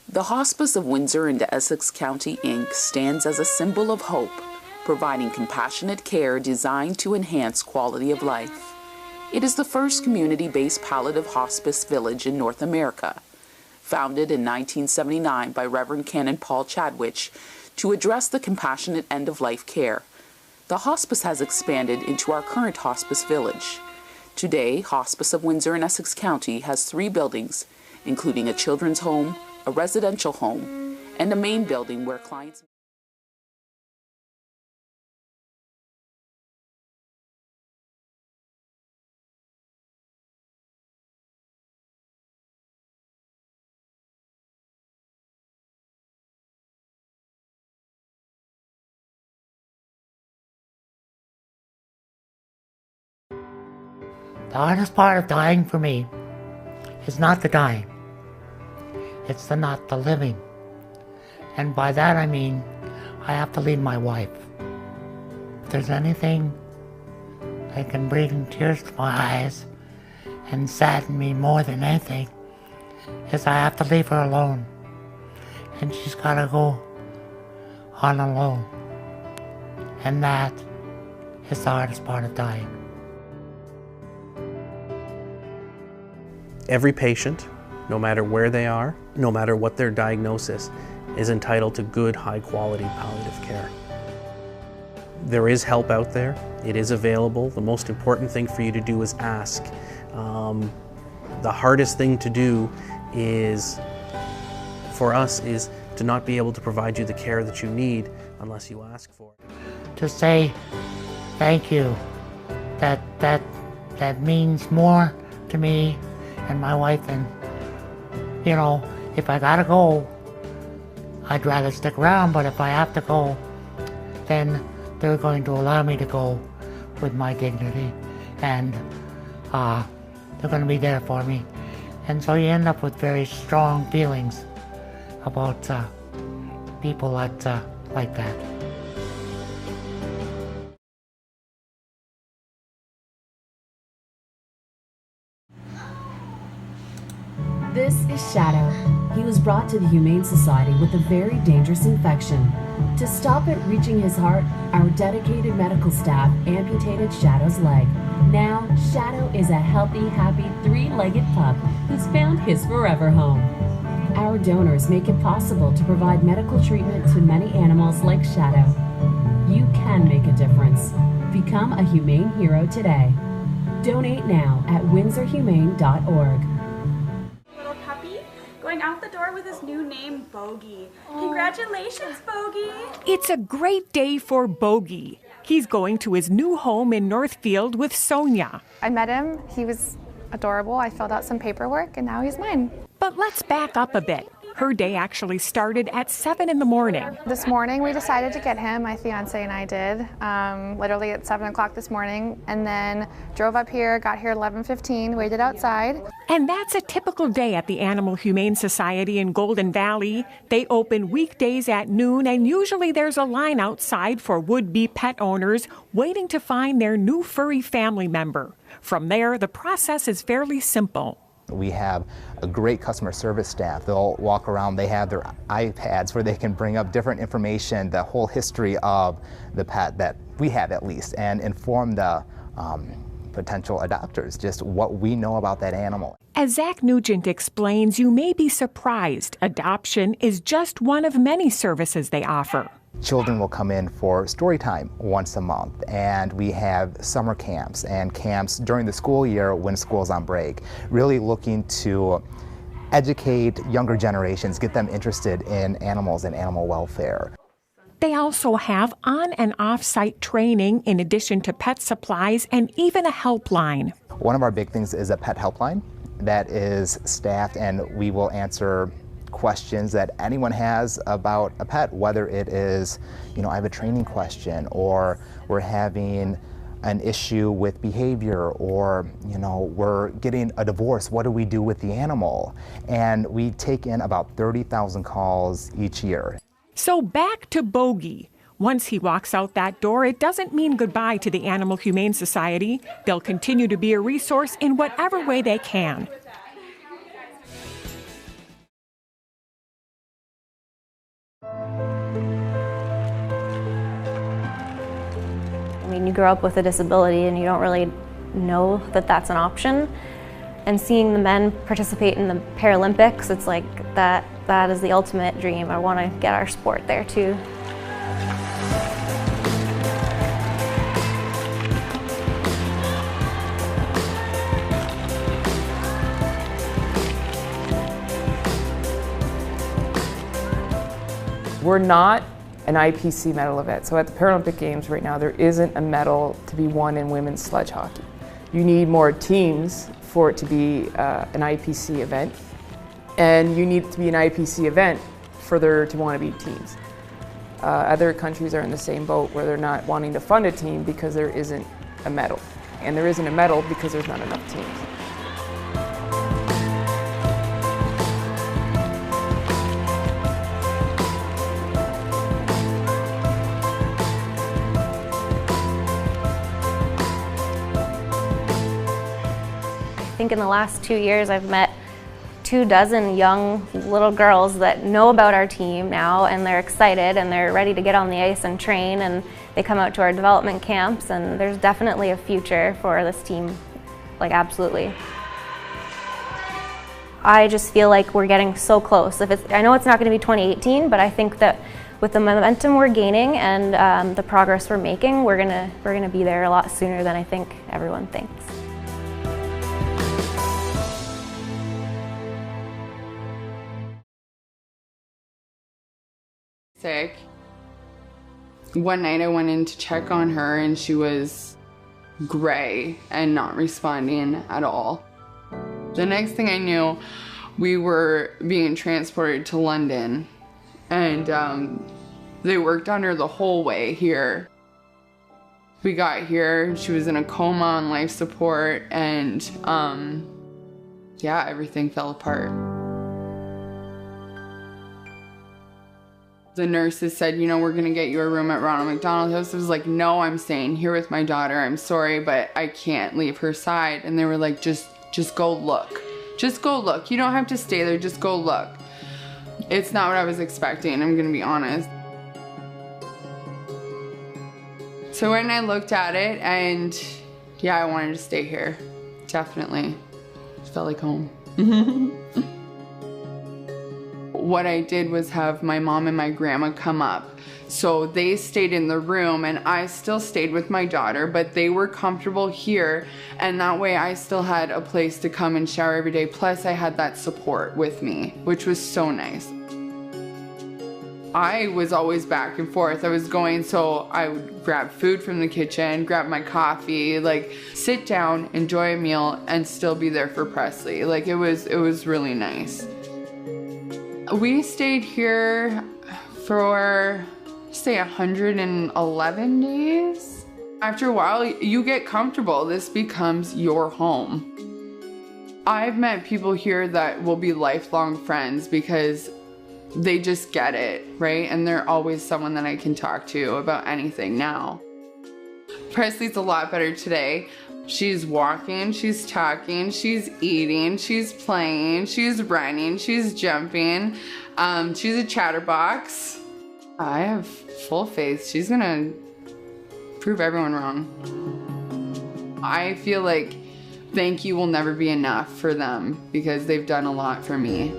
The Hospice of Windsor and Essex County, Inc. stands as a symbol of hope, providing compassionate care designed to enhance quality of life. It is the first community-based palliative hospice village in North America, founded in 1979 by Reverend Canon Paul Chadwick to address the compassionate end-of-life care. The hospice has expanded into our current hospice village. Today, Hospice of Windsor and Essex County has 3 buildings, including a children's home, a residential home, and a main building where clients... The hardest part of dying for me is not the dying. It's not the living. And by that I mean I have to leave my wife. If there's anything that can bring tears to my eyes and sadden me more than anything, is I have to leave her alone. And she's gotta go on alone. And that is the hardest part of dying. Every patient, no matter where they are, no matter what their diagnosis, is entitled to good, high-quality palliative care. There is help out there. It is available. The most important thing for you to do is ask. The hardest thing to do for us is to not be able to provide you the care that you need unless you ask for it. To say thank you, that means more to me and my wife, and you know, if I gotta go, I'd rather stick around, but if I have to go, then they're going to allow me to go with my dignity, and they're going to be there for me. And so you end up with very strong feelings about people that like that. This is Shadow. He was brought to the Humane Society with a very dangerous infection. To stop it reaching his heart, our dedicated medical staff amputated Shadow's leg. Now, Shadow is a healthy, happy, 3-legged pup who's found his forever home. Our donors make it possible to provide medical treatment to many animals like Shadow. You can make a difference. Become a humane hero today. Donate now at windsorhumane.org. Going out the door with his new name, Bogey. Congratulations, Bogey! It's a great day for Bogey. He's going to his new home in Northfield with Sonia. I met him, he was adorable. I filled out some paperwork and now he's mine. But let's back up a bit. Her day actually started at 7 in the morning. This morning we decided to get him, my fiance and I did, literally at 7 o'clock this morning, and then drove up here, got here at 11:15, waited outside. And that's a typical day at the Animal Humane Society in Golden Valley. They open weekdays at noon, and usually there's a line outside for would-be pet owners waiting to find their new furry family member. From there, the process is fairly simple. We have a great customer service staff. They'll walk around, they have their iPads where they can bring up different information, the whole history of the pet that we have at least, and inform the potential adopters just what we know about that animal. As Zach Nugent explains, you may be surprised. Adoption is just one of many services they offer. Children will come in for story time once a month, and we have summer camps and camps during the school year when school's on break, really looking to educate younger generations, get them interested in animals and animal welfare. They also have on and off-site training in addition to pet supplies and even a helpline. One of our big things is a pet helpline that is staffed, and we will answer questions that anyone has about a pet, whether it is, I have a training question, or we're having an issue with behavior, or, we're getting a divorce, what do we do with the animal? And we take in about 30,000 calls each year. So back to Bogey. Once he walks out that door, it doesn't mean goodbye to the Animal Humane Society. They'll continue to be a resource in whatever way they can. you grow up with a disability and you don't really know that that's an option. And seeing the men participate in the Paralympics, it's like that is the ultimate dream. I want to get our sport there too. We're not an IPC medal event, so at the Paralympic Games right now there isn't a medal to be won in women's sledge hockey. You need more teams for it to be an IPC event, and you need it to be an IPC event for there to want to be teams. Other countries are in the same boat where they're not wanting to fund a team because there isn't a medal, and there isn't a medal because there's not enough teams. I think in the last 2 years I've met 24 young little girls that know about our team now, and they're excited and they're ready to get on the ice and train, and they come out to our development camps, and there's definitely a future for this team, like absolutely. I just feel like we're getting so close. I know it's not going to be 2018, but I think that with the momentum we're gaining and the progress we're making, we're gonna be there a lot sooner than I think everyone thinks. Sick. One night I went in to check on her and she was gray and not responding at all. The next thing I knew, we were being transported to London, and they worked on her the whole way here. We got here, she was in a coma on life support, and yeah, everything fell apart. The nurses said, you know, we're gonna get you a room at Ronald McDonald House. I was like, no, I'm staying here with my daughter. I'm sorry, but I can't leave her side. And they were like, just go look. Just go look. You don't have to stay there, just go look. It's not what I was expecting, I'm gonna be honest. So when I looked at it, and yeah, I wanted to stay here. Definitely. It felt like home. What I did was have my mom and my grandma come up. So they stayed in the room and I still stayed with my daughter, but they were comfortable here, and that way I still had a place to come and shower every day. Plus I had that support with me, which was so nice. I was always back and forth. I was going, so I would grab food from the kitchen, grab my coffee, like sit down, enjoy a meal, and still be there for Presley. Like it was really nice. We stayed here for, say, 111 days. After a while, you get comfortable. This becomes your home. I've met people here that will be lifelong friends because they just get it, right? And they're always someone that I can talk to about anything now. Presley's a lot better today. She's walking, she's talking, she's eating, she's playing, she's running, she's jumping. She's a chatterbox. I have full faith she's gonna prove everyone wrong. I feel like thank you will never be enough for them because they've done a lot for me.